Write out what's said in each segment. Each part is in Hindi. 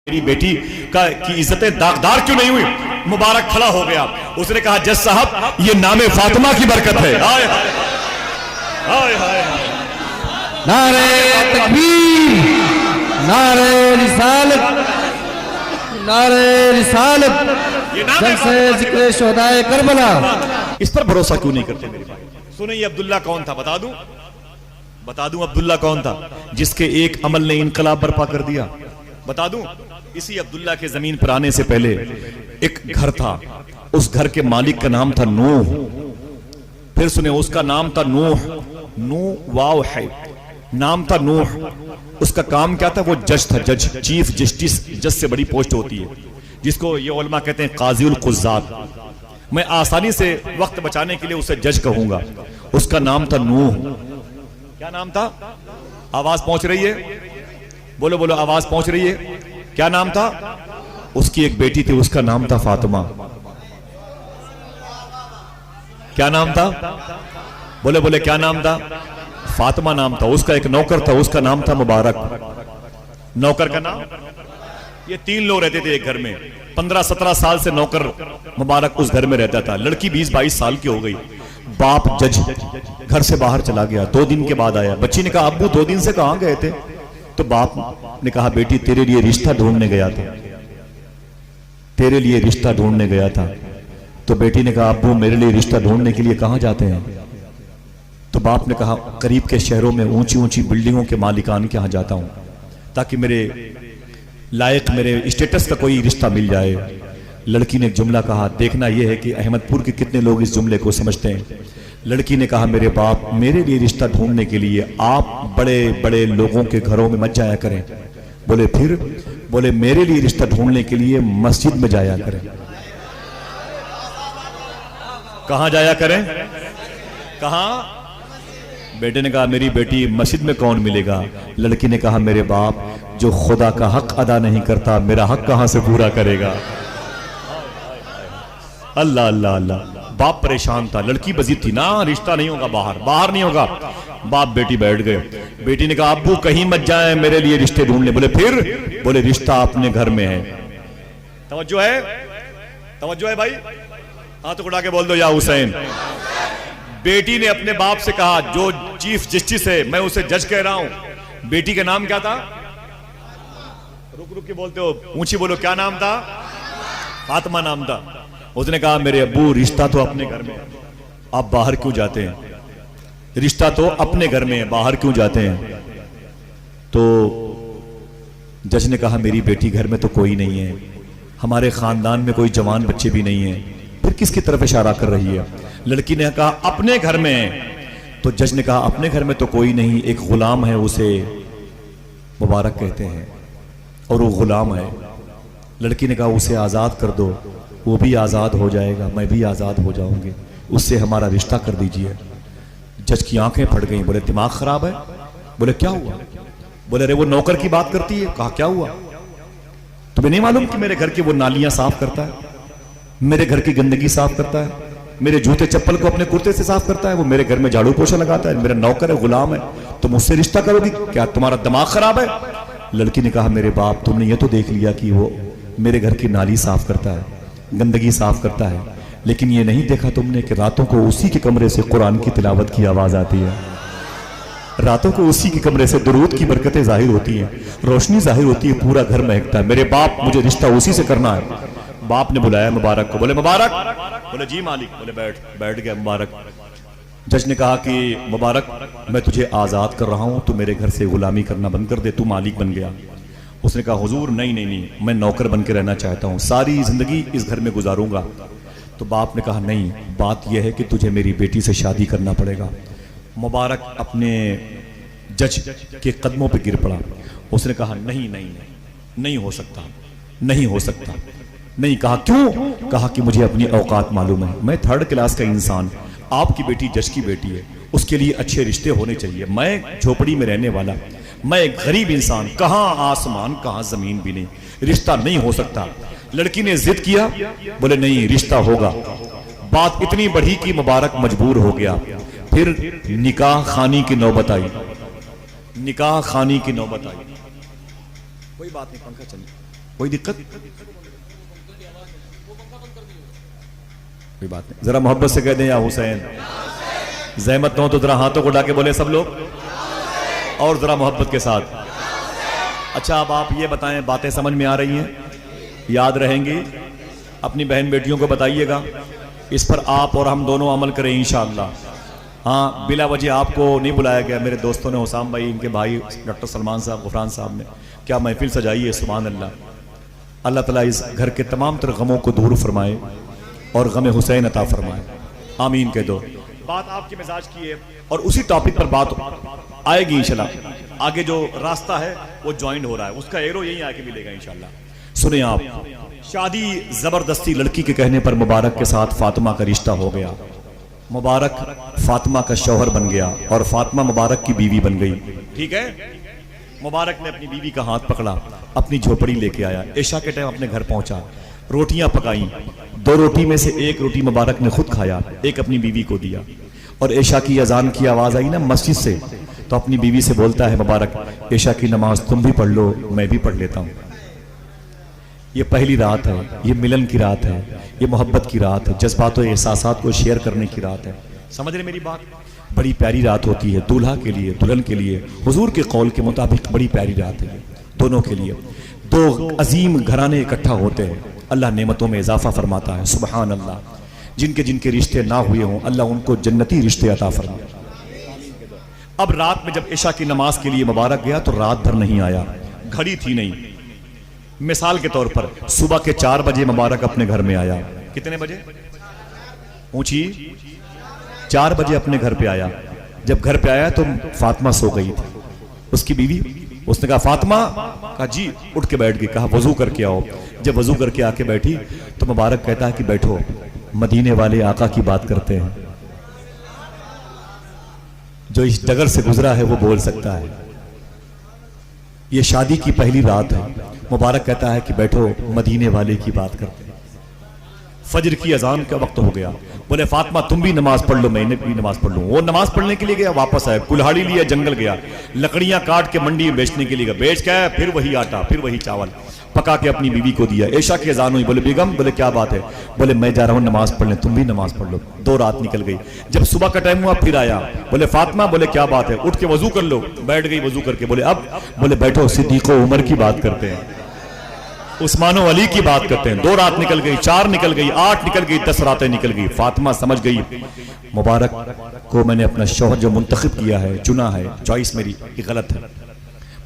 मेरी बेटी की इज्जतें दागदार क्यों नहीं हुई। मुबारक खड़ा हो गया, उसने कहा जज साहब ये नामे फातिमा की बरकत है। हाय हाय हाय हाय, नारे तकबीर, नारे रिसालत, नारे रिसालत, जलसे जिक्र शोहदाए करबला। इस पर भरोसा क्यों नहीं करते मेरे भाई। सुने ये अब्दुल्ला कौन था, बता दूं अब्दुल्ला कौन था जिसके एक अमल ने इनकलाब बर्पा कर दिया। बता दूं, इसी अब्दुल्ला के जमीन पर आने से पहले एक घर था, उस घर के मालिक का नाम था नूह। फिर सुने, उसका नाम था नूह, नूह वाव है, नाम था नूह। उसका काम क्या था, वो जज था, जज, चीफ जस्टिस, जज से बड़ी पोस्ट होती है जिसको ये उलमा कहते हैं काज़ी उल कुज़्ज़ात। मैं आसानी से वक्त बचाने के लिए उसे जज कहूंगा। उसका नाम था नूह। क्या नाम था? आवाज पहुंच रही है? बोलो बोलो, आवाज पहुंच रही है? क्या नाम था? उसकी एक बेटी थी, उसका नाम था फातिमा। क्या नाम था? बोले बोले, क्या नाम था? फातिमा नाम था। उसका एक नौकर था, उसका नाम था मुबारक। नौकर का नाम, ये 3 लोग रहते थे एक घर में। 15-17 साल से नौकर मुबारक उस घर में रहता था। लड़की 20-22 साल की हो गई। बाप जज घर से बाहर चला गया, 2 दिन के बाद आया। बच्ची ने कहा अब्बू 2 दिन से कहां गए थे? तो बाप ने कहा बेटी तेरे लिए रिश्ता ढूंढने गया था, तेरे लिए रिश्ता ढूंढने गया था। तो बेटी ने कहा अब्बू मेरे लिए रिश्ता ढूंढने के लिए कहां जाते हैं? तो बाप ने कहा करीब के शहरों में ऊंची ऊंची बिल्डिंगों के मालिकान के यहां जाता हूं ताकि मेरे लायक, मेरे स्टेटस का कोई रिश्ता मिल जाए। लड़की ने एक जुमला कहा, देखना यह है कि अहमदपुर के कितने लोग इस जुमले को समझते हैं। लड़की ने कहा मेरे बाप, मेरे लिए रिश्ता ढूंढने के लिए आप बड़े बड़े लोगों के घरों में मत जाया करें। बोले फिर? बोले मेरे लिए रिश्ता ढूंढने के लिए मस्जिद में जाया करें। कहां जाया करें? कहां? बेटे ने कहा मेरी बेटी मस्जिद में कौन मिलेगा? लड़की ने कहा मेरे बाप, जो खुदा का हक अदा नहीं करता मेरा हक कहां से पूरा करेगा? अल्लाह अल्लाह अल्लाह। बाप परेशान था, लड़की बजीद थी ना, रिश्ता नहीं होगा, बाहर नहीं होगा। बाप बेटी बैठ गए। बेटी ने कहा अब्बू कहीं मत जाए, मेरे लिए रिश्ते ढूंढने। बोले फिर? बोले रिश्ता अपने घर में है। तवज्जो है? तवज्जो है भाई? हाथ उड़ा के बोल दो या हुसैन। बेटी ने अपने बाप से कहा जो चीफ जस्टिस है मैं उसे जज कह रहा हूं। बेटी का नाम क्या था? रुक रुक के बोलते हो, ऊंची बोलो, क्या नाम था? फातिमा नाम था। उसने कहा मेरे अब्बू रिश्ता तो अपने घर में है, आप बाहर क्यों जाते हैं? रिश्ता तो अपने घर में है, बाहर क्यों जाते हैं? तो जज ने कहा मेरी बेटी घर में तो कोई नहीं है, हमारे खानदान में कोई जवान बच्चे भी नहीं है। फिर किसकी तरफ इशारा कर रही है? लड़की ने कहा अपने घर में है। तो जज ने कहा अपने घर में तो कोई नहीं, एक गुलाम है, उसे मुबारक कहते हैं और वो गुलाम है। लड़की ने कहा उसे आजाद कर दो, वो भी आजाद हो जाएगा, मैं भी आजाद हो जाऊंगी, उससे हमारा रिश्ता कर दीजिए। जज की आंखें फट गई। बोले दिमाग खराब है? बोले क्या हुआ? बोले अरे वो नौकर की बात करती है। कहा क्या हुआ? तुम्हें नहीं मालूम कि मेरे घर की वो नालियां साफ करता है, मेरे घर की गंदगी साफ करता है, मेरे जूते चप्पल को अपने कुर्ते से साफ करता है, वो मेरे घर में झाड़ू पोछा लगाता है, मेरा नौकर है, गुलाम है, तुम उससे रिश्ता करोगी? क्या तुम्हारा दिमाग खराब है? लड़की ने कहा मेरे बाप तुमने ये तो देख लिया कि वो मेरे घर की नाली साफ करता है, गंदगी साफ करता है, लेकिन ये नहीं देखा तुमने कि रातों को उसी के कमरे से कुरान की तिलावत की आवाज आती है, रातों को उसी के कमरे से दुरूद की बरकतें जाहिर होती हैं, रोशनी जाहिर होती है, पूरा घर महकता है। मेरे बाप मुझे रिश्ता उसी से करना है। बाप ने बुलाया मुबारक को। बोले मुबारक? बोले जी मालिक। बोले बैठ गया मुबारक। जज ने कहा कि मुबारक मैं तुझे आजाद कर रहा हूं, तू मेरे घर से गुलामी करना बंद कर दे, तू मालिक बन गया। उसने कहा हुजूर नहीं, मैं नौकर बन के रहना चाहता हूं, सारी जिंदगी इस घर में गुजारूंगा। तो बाप ने कहा नहीं, बात यह है कि तुझे मेरी बेटी से शादी करना पड़ेगा। मुबारक अपने जज के कदमों पे गिर पड़ा। उसने कहा नहीं हो सकता, नहीं हो सकता। नहीं। कहा क्यों? कहा कि मुझे अपनी औकात मालूम है, मैं 3rd क्लास का इंसान, आपकी बेटी जज की बेटी है, उसके लिए अच्छे रिश्ते होने चाहिए। मैं झोपड़ी में रहने वाला, मैं एक गरीब इंसान, कहां आसमान कहां जमीन भी नहीं, रिश्ता नहीं हो सकता। लड़की ने जिद किया। बोले नहीं रिश्ता होगा। बात इतनी बढ़ी कि मुबारक मजबूर हो गया। फिर निकाह खानी की नौबत आई, निकाह खानी की नौबत आई। कोई बात नहीं, पंखा चलिए। कोई दिक्कत? कोई बात नहीं, जरा मोहब्बत से कह दें या हुसैन। जहमत न हो तो जरा हाथों को उठा के बोले सब लोग, और जरा मोहब्बत के साथ। अच्छा, अब आप ये बताएं, बातें समझ में आ रही हैं, याद रहेंगी? अपनी बहन बेटियों को बताइएगा, इस पर आप और हम दोनों अमल करें इंशाअल्लाह। हाँ, बिला वजह आपको नहीं बुलाया गया, मेरे दोस्तों ने, हुसाम भाई, इनके भाई डॉक्टर सलमान साहब, गुफरान साहब ने क्या महफिल सजाई है, सुभान अल्लाह। अल्लाह ताला इस घर के तमाम तर गमों को दूर फरमाए और गम हुसैन अता फरमाए, आमीन कह दो। बात आपके मिजाज की है और उसी टॉपिक पर बात आएगी इंशाल्लाह। आगे जो रास्ता है वो ज्वाइन हो रहा है, उसका एरो यहीं आके मिलेगा इंशाल्लाह। सुने आप, शादी जबरदस्ती लड़की के कहने पर मुबारक के साथ फातिमा का रिश्ता हो गया। मुबारक फातिमा का शौहर बन गया और फातिमा मुबारक की बीवी बन गई। ठीक है, मुबारक ने अपनी बीवी का हाथ पकड़ा, अपनी झोपड़ी लेके आया, ऐशा के टाइम अपने घर पहुंचा, रोटियां पकाई। 2 रोटी में से 1 रोटी मुबारक ने खुद खाया, 1 अपनी बीवी को दिया। और ऐशा की अजान की आवाज आई ना मस्जिद से, तो अपनी बीवी से बोलता है मुबारक, ऐशा की नमाज तुम भी पढ़ लो, मैं भी पढ़ लेता हूं। ये पहली रात है, ये मिलन की रात है, ये मोहब्बत की रात है, जज्बात और एहसासात को शेयर करने की रात है। समझ रहे मेरी बात? बड़ी प्यारी रात होती है दूल्हा के लिए, दुल्हन के लिए। हुजूर के कौल के मुताबिक बड़ी प्यारी रात है दोनों के लिए। 2 अजीम घराने इकट्ठा होते हैं, अल्लाह नेमतों में इजाफा फरमाता है, सुबहान अल्लाह। जिनके जिनके रिश्ते ना हुए हों, अल्लाह उनको जन्नती रिश्ते अता फरमाए। अब रात में जब इशा की नमाज के लिए मुबारक गया तो रात भर नहीं आया, घड़ी थी नहीं। मिसाल के तौर पर सुबह के 4 बजे मुबारक अपने घर में आया। कितने बजे? ऊंची 4 बजे अपने घर पे आया। जब घर पे आया तो फातिमा सो गई थी, उसकी बीवी। उसने कहा फातिमा, कहा जी, उठ के बैठ गई। कहा वजू करके आओ। जब वजू करके आके बैठी तो मुबारक कहता है कि बैठो, मदीने वाले आका की बात करते हैं। जो इस डगर से गुजरा है वो बोल सकता है। ये शादी की पहली रात है। मुबारक कहता है कि बैठो, मदीने वाले की बात करते हैं। फजर की अजान का वक्त हो गया। बोले फातिमा तुम भी नमाज पढ़ लो, मैंने भी नमाज पढ़ लूं। वो नमाज पढ़ने के लिए गया, वापस आया, कुल्हाड़ी लिया, जंगल गया, लकड़ियां काट के मंडी में बेचने के लिए गया। बेच के आया, फिर वही आटा, फिर वही चावल पका के अपनी बीवी को दिया। ऐशा की अजान हुई। बोले बेगम, बोले क्या बात है? बोले मैं जा रहा हूं नमाज पढ़ने, तुम भी नमाज पढ़ लो। 2 रात निकल गई। जब सुबह का टाइम हुआ फिर आया। बोले फातिमा, बोले क्या बात है? उठ के वजू कर लो। बैठ गई वजू करके। बोले अब? बोले बैठो, सिद्दीक उमर की बात करते हैं, उस्मान अली की बात करते हैं। 2 रात निकल गई, 4 निकल गई, 8 निकल गई, 10 रातें निकल गई। फातिमा समझ गई मुबारक को मैंने अपना शौहर जो मुंतखब किया है, चुना है, चॉइस मेरी ये गलत है।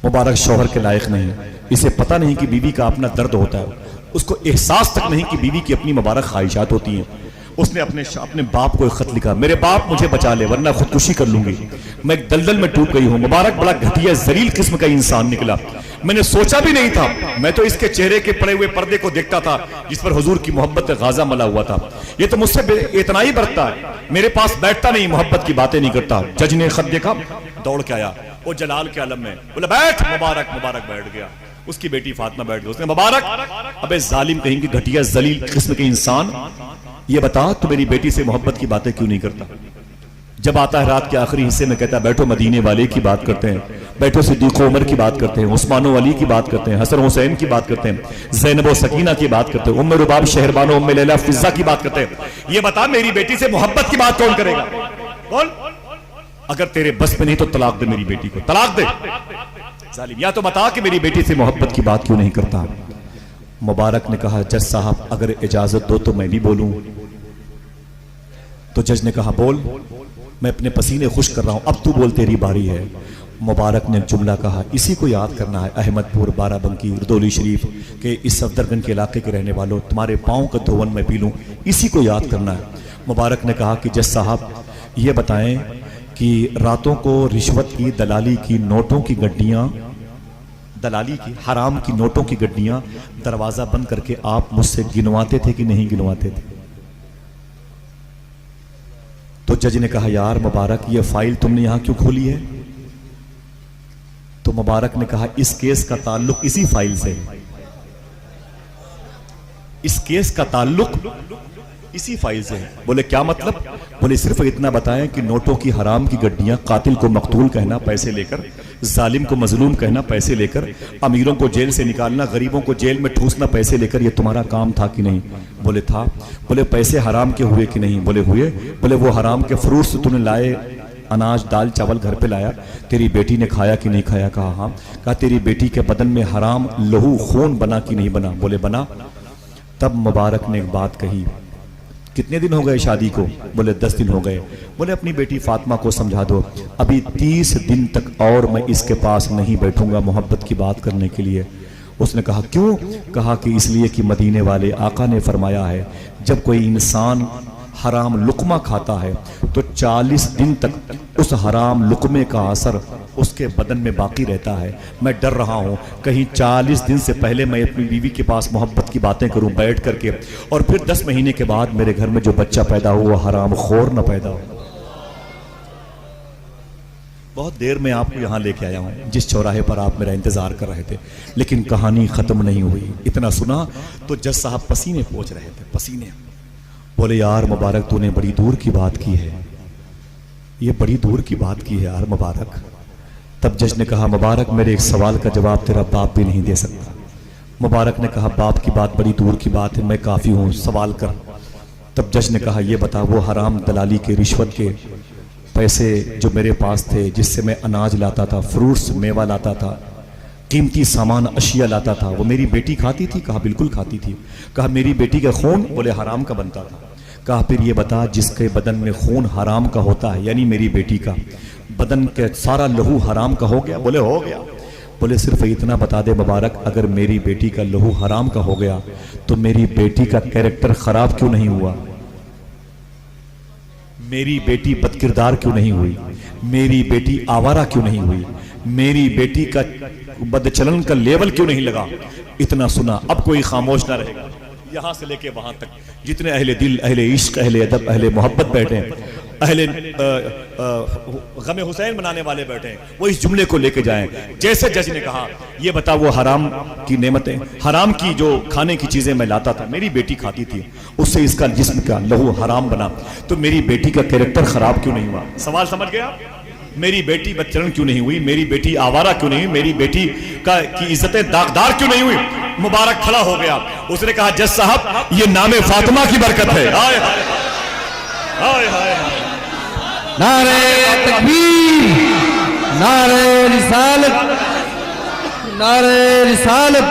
मुबारक शौहर के लायक नहीं। इसे पता नहीं कि बीवी का अपना दर्द होता है, उसको एहसास तक नहीं कि बीवी की अपनी मुबारक ख्वाहिशात होती हैं। उसने अपने बाप को एक खत लिखा, मेरे बाप मुझे बचा ले वरना खुदकुशी कर लूंगी, मैं एक दलदल में टूट गई हूं। मुबारक बड़ा घटिया जलील किस्म का इंसान निकला, मैंने सोचा भी नहीं था। मैं तो इसके चेहरे के पड़े हुए पर्दे को देखता था जिस पर हुजूर की मोहब्बत का गाजा मला हुआ था। ये तो मुझसे इतना ही बरतता है, मेरे पास बैठता नहीं, मोहब्बत की बातें नहीं करता। जज ने खत देखा, दौड़ के आया, वो जलाल के आलम में, बोला बैठ। मुबारक बैठ गया। उसकी बेटी फातिमा बैठ गई। उसने मुबारक, अबे जालिम कहेंगे, घटिया जलील किस्म के इंसान, ये बता तू मेरी बेटी से मोहब्बत की बातें क्यों नहीं करता? जब आता है रात के आखिरी हिस्से में कहता है बैठो मदीने वाले की बात करते हैं, बैठो सिद्दीक उमर की बात करते हैं, उस्मान अली की बात करते हैं, हसन हुसैन की बात करते हैं, ज़ैनब सकीना की बात करते हैं, उम्मे रुबाब शहरबानो उम्मे लैला फिज़ा की बात करते हैं। ये बता मेरी बेटी से मोहब्बत की बात कौन करेगा? बोल। अगर तेरे बस में नहीं तो तलाक दे मेरी बेटी को, तलाक दे जालिम। या तो बता कि मेरी बेटी से मोहब्बत की बात क्यों नहीं करता? मुबारक ने कहा जज साहब अगर इजाजत दो तो मैं भी बोलूं। तो जज ने कहा बोल, मैं अपने पसीने खुश कर रहा हूं, अब तू बोल, तेरी बारी है। मुबारक ने जुमला कहा, इसी को याद करना है, अहमदपुर, बाराबंकी, रुदौली शरीफ के इस सफदरगंज के इलाके के रहने वालों, तुम्हारे पाँव का धोवन मैं पी लूँ, इसी को याद करना है। मुबारक ने कहा कि जज साहब ये बताएं कि रातों को रिश्वत की, दलाली की, नोटों की गड्डियाँ, दलाली की, हराम की नोटों की गड्डियाँ दरवाज़ा बंद करके आप मुझसे गिनवाते थे कि नहीं गिनवाते थे? तो जज ने कहा यार मुबारक ये फाइल तुमने यहां क्यों खोली है? तो मुबारक ने कहा इस केस का ताल्लुक इसी फाइल से है, इस केस का ताल्लुक इसी फाइल से है। बोले क्या मतलब? बोले सिर्फ इतना बताएं कि नोटों की हराम की गड्डियां, कातिल को मकतूल कहना, पैसे लेकर जालिम को मजलूम कहना पैसे लेकर, अमीरों को जेल से निकालना, गरीबों को जेल में ठूसना पैसे लेकर, ये तुम्हारा काम था कि नहीं? बोले था। बोले पैसे हराम के हुए कि नहीं? बोले हुए। बोले वो हराम के फ्रूट्स तूने लाए, अनाज दाल चावल घर पे लाया, तेरी बेटी ने खाया कि नहीं खाया? कहा हाँ। कहा तेरी बेटी के बदन में हराम लहू खून बना कि नहीं बना? बोले बना। तब मुबारक ने एक बात कही, कितने दिन हो गए शादी को? बोले 10 दिन हो गए। बोले अपनी बेटी फातिमा को समझा दो, अभी 30 दिन तक और मैं इसके पास नहीं बैठूंगा मोहब्बत की बात करने के लिए। उसने कहा क्यों? कहा कि इसलिए कि मदीने वाले आका ने फरमाया है जब कोई इंसान हराम लुकमा खाता है तो 40 दिन तक उस हराम लुकमे का असर उसके बदन में बाकी रहता है। मैं डर रहा हूं कहीं 40 दिन से पहले मैं अपनी बीवी के पास मोहब्बत की बातें करूं बैठ करके, और फिर 10 महीने के बाद मेरे घर में जो बच्चा पैदा हो वो हराम खोर न पैदा हो। बहुत देर में आपको यहां लेके आया हूं, जिस चौराहे पर आप मेरा इंतजार कर रहे थे, लेकिन कहानी खत्म नहीं हुई। इतना सुना तो जज साहब पसीने पोंछ रहे थे, पसीने। बोले यार मुबारक तूने बड़ी दूर की बात की है, ये बड़ी दूर की बात की है यार मुबारक। तब जज ने कहा मुबारक मेरे एक सवाल का जवाब तेरा बाप भी नहीं दे सकता। मुबारक ने कहा बाप की बात बड़ी दूर की बात है, मैं काफी हूं, सवाल कर। तब जज ने कहा ये बता वो हराम दलाली के रिश्वत के पैसे जो मेरे पास थे, जिससे मैं अनाज लाता था, फ्रूट्स मेवा लाता था, कीमती सामान अशिया लाता था, वो मेरी बेटी खाती थी? कहा बिल्कुल खाती थी। कहा मेरी बेटी का खून? बोले हराम का बनता था। कहा फिर ये बता जिसके बदन में खून हराम का होता है, यानी मेरी बेटी का बदन के सारा लहू हराम का हो गया? बोले हो गया। बोले सिर्फ इतना बता दे मुबारक अगर मेरी बेटी का लहू हराम का हो गया तो मेरी बेटी का कैरेक्टर खराब क्यों नहीं हुआ? मेरी बेटी बदकिरदार क्यों नहीं हुई? मेरी बेटी आवारा क्यों नहीं हुई? मेरी बेटी का बदचलन का लेवल क्यों नहीं लगा? इतना सुना, अब कोई खामोश ना रहेगा। यहां से लेके वहां तक जितने अहले दिल, अहले इश्क, अहले अदब, अहले मोहब्बत बैठे हैं, अहले गमे हुसैन बनाने वाले बैठे हैं, वो इस जुमले को लेके जाएं। जैसे जज ने कहा ये बता वो हराम की नेमतें, हराम की जो खाने की चीजें मैं लाता था, मेरी बेटी खाती थी, उससे इसका जिस्म का लहू हराम बना, तो मेरी बेटी का कैरेक्टर खराब क्यों नहीं हुआ? सवाल समझ गया? मेरी बेटी बदचलन क्यों नहीं हुई? मेरी बेटी आवारा क्यों नहीं हुई? मेरी बेटी की इज्जतें दागदार क्यों नहीं हुई? मुबारक खड़ा हो गया। उसने कहा जज साहब ये नामे फातिमा की बरकत है। हाय हाय हाय हाय। नारे तकबीर, नारे रिसालत, नारे रिसालत,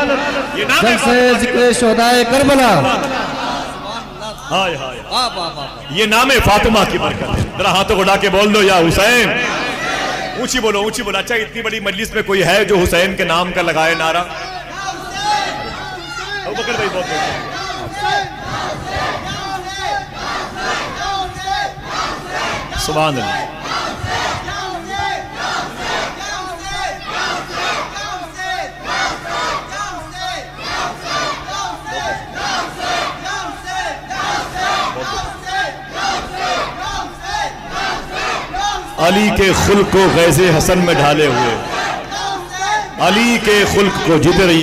जंग से जिक्र शोहदाए करबला। हाय हाय, ये नामे फातिमा की बरकत है। जरा हाथों को उठा के बोल दो या हुसैन। ऊंची बोलो, ऊंची बोलो। अच्छा इतनी बड़ी मजलिस में कोई है जो हुसैन के नाम का लगाए नारा? अबू बकर भाई बहुत सुभान अल्लाह। अली के खुल्क को गैज़े हसन में ढाले हुए, अली के खुल्क को जिधर